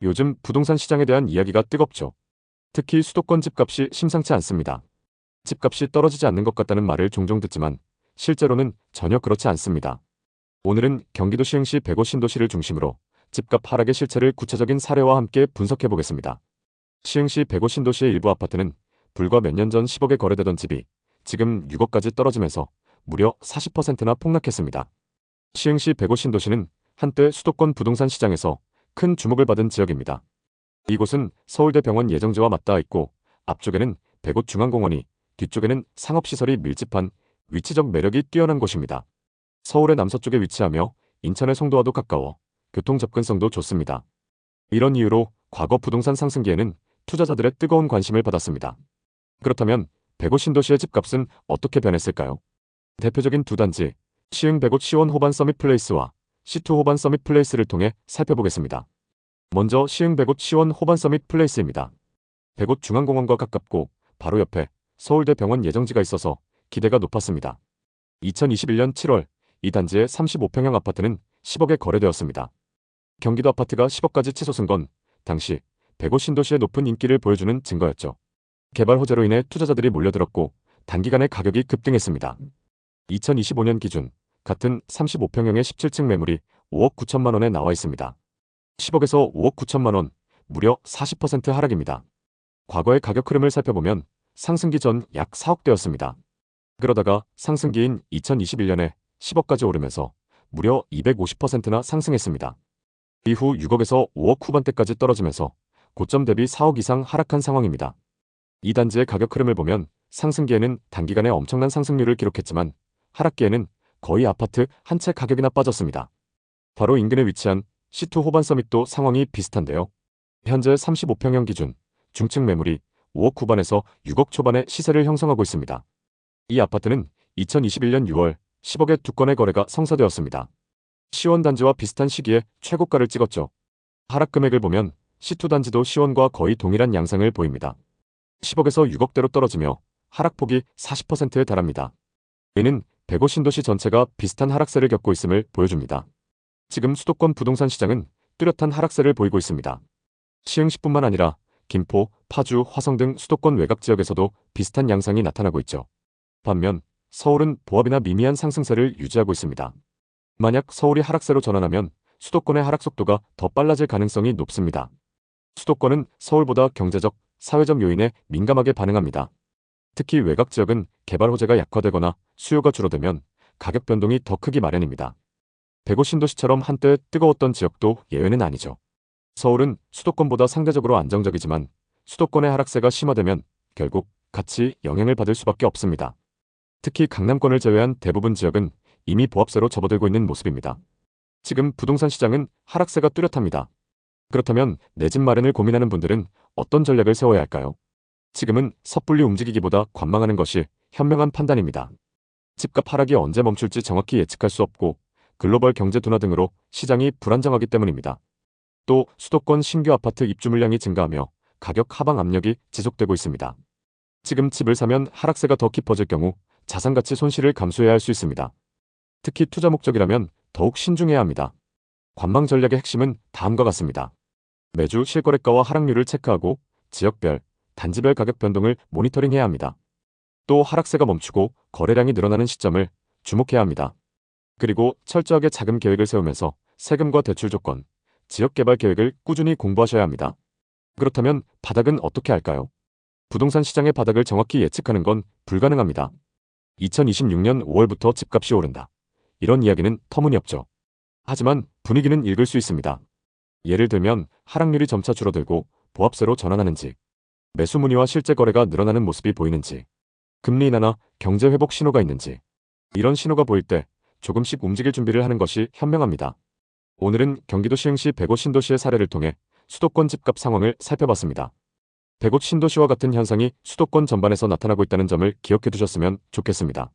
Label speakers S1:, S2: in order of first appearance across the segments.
S1: 요즘 부동산 시장에 대한 이야기가 뜨겁죠. 특히 수도권 집값이 심상치 않습니다. 집값이 떨어지지 않는 것 같다는 말을 종종 듣지만 실제로는 전혀 그렇지 않습니다. 오늘은 경기도 시흥시 105 신도시를 중심으로 집값 하락의 실체를 구체적인 사례와 함께 분석해 보겠습니다. 시흥시 105 신도시의 일부 아파트는 불과 몇 년 전 10억에 거래되던 집이 지금 6억까지 떨어지면서 무려 40%나 폭락했습니다. 시흥시 105 신도시는 한때 수도권 부동산 시장에서 큰 주목을 받은 지역입니다. 이곳은 서울대병원 예정지와 맞닿아 있고 앞쪽에는 105 중앙공원이, 뒤쪽에는 상업시설이 밀집한 위치적 매력이 뛰어난 곳입니다. 서울의 남서쪽에 위치하며 인천의 송도와도 가까워 교통 접근성도 좋습니다. 이런 이유로 과거 부동산 상승기에는 투자자들의 뜨거운 관심을 받았습니다. 그렇다면 105 신도시의 집값은 어떻게 변했을까요? 대표적인 두 단지, 시흥 105 시원 호반 서밋 플레이스와 C2 호반 서밋 플레이스를 통해 살펴보겠습니다. 먼저 시흥 105 시원 호반 서밋 플레이스입니다. 105 중앙공원과 가깝고 바로 옆에 서울대병원 예정지가 있어서 기대가 높았습니다. 2021년 7월 이 단지의 35평형 아파트는 10억에 거래되었습니다. 경기도 아파트가 10억까지 치솟은 건 당시 105 신도시의 높은 인기를 보여주는 증거였죠. 개발 호재로 인해 투자자들이 몰려들었고 단기간에 가격이 급등했습니다. 2025년 기준 같은 35평형의 17층 매물이 5억 9천만 원에 나와 있습니다. 10억에서 5억 9천만 원, 무려 40% 하락입니다. 과거의 가격 흐름을 살펴보면 상승기 전 약 4억대였습니다. 그러다가 상승기인 2021년에 10억까지 오르면서 무려 250%나 상승했습니다. 이후 6억에서 5억 후반대까지 떨어지면서 고점 대비 4억 이상 하락한 상황입니다. 이 단지의 가격 흐름을 보면 상승기에는 단기간에 엄청난 상승률을 기록했지만 하락기에는 거의 아파트 한 채 가격이나 빠졌습니다. 바로 인근에 위치한 C2 호반 서밋도 상황이 비슷한데요. 현재 35평형 기준 중층 매물이 5억 후반에서 6억 초반의 시세를 형성하고 있습니다. 이 아파트는 2021년 6월 10억의 두 건의 거래가 성사되었습니다. 시원 단지와 비슷한 시기에 최고가를 찍었죠. 하락 금액을 보면 C2 단지도 시원과 거의 동일한 양상을 보입니다. 10억에서 6억대로 떨어지며 하락폭이 40%에 달합니다. 이는 105 신도시 전체가 비슷한 하락세를 겪고 있음을 보여줍니다. 지금 수도권 부동산 시장은 뚜렷한 하락세를 보이고 있습니다. 시흥시뿐만 아니라 김포, 파주, 화성 등 수도권 외곽 지역에서도 비슷한 양상이 나타나고 있죠. 반면 서울은 보합이나 미미한 상승세를 유지하고 있습니다. 만약 서울이 하락세로 전환하면 수도권의 하락 속도가 더 빨라질 가능성이 높습니다. 수도권은 서울보다 경제적, 사회적 요인에 민감하게 반응합니다. 특히 외곽 지역은 개발 호재가 약화되거나 수요가 줄어들면 가격 변동이 더 크기 마련입니다. 105 신도시처럼 한때 뜨거웠던 지역도 예외는 아니죠. 서울은 수도권보다 상대적으로 안정적이지만 수도권의 하락세가 심화되면 결국 같이 영향을 받을 수밖에 없습니다. 특히 강남권을 제외한 대부분 지역은 이미 보합세로 접어들고 있는 모습입니다. 지금 부동산 시장은 하락세가 뚜렷합니다. 그렇다면 내 집 마련을 고민하는 분들은 어떤 전략을 세워야 할까요? 지금은 섣불리 움직이기보다 관망하는 것이 현명한 판단입니다. 집값 하락이 언제 멈출지 정확히 예측할 수 없고 글로벌 경제 둔화 등으로 시장이 불안정하기 때문입니다. 또 수도권 신규 아파트 입주 물량이 증가하며 가격 하방 압력이 지속되고 있습니다. 지금 집을 사면 하락세가 더 깊어질 경우 자산가치 손실을 감수해야 할 수 있습니다. 특히 투자 목적이라면 더욱 신중해야 합니다. 관망 전략의 핵심은 다음과 같습니다. 매주 실거래가와 하락률을 체크하고 지역별, 단지별 가격 변동을 모니터링해야 합니다. 또 하락세가 멈추고 거래량이 늘어나는 시점을 주목해야 합니다. 그리고 철저하게 자금 계획을 세우면서 세금과 대출 조건, 지역 개발 계획을 꾸준히 공부하셔야 합니다. 그렇다면 바닥은 어떻게 할까요? 부동산 시장의 바닥을 정확히 예측하는 건 불가능합니다. 2026년 5월부터 집값이 오른다. 이런 이야기는 터무니없죠. 하지만 분위기는 읽을 수 있습니다. 예를 들면 하락률이 점차 줄어들고 보합세로 전환하는지, 매수 문의와 실제 거래가 늘어나는 모습이 보이는지, 금리 인하나 경제 회복 신호가 있는지, 이런 신호가 보일 때 조금씩 움직일 준비를 하는 것이 현명합니다. 오늘은 경기도 시흥시 105 신도시의 사례를 통해 수도권 집값 상황을 살펴봤습니다. 105 신도시와 같은 현상이 수도권 전반에서 나타나고 있다는 점을 기억해 두셨으면 좋겠습니다.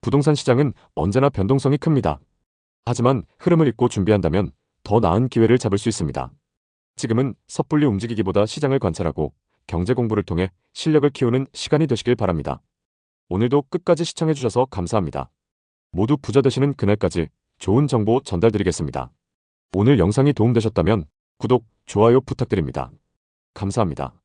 S1: 부동산 시장은 언제나 변동성이 큽니다. 하지만 흐름을 읽고 준비한다면 더 나은 기회를 잡을 수 있습니다. 지금은 섣불리 움직이기보다 시장을 관찰하고 경제 공부를 통해 실력을 키우는 시간이 되시길 바랍니다. 오늘도 끝까지 시청해 주셔서 감사합니다. 모두 부자 되시는 그날까지 좋은 정보 전달드리겠습니다. 오늘 영상이 도움되셨다면 구독, 좋아요 부탁드립니다. 감사합니다.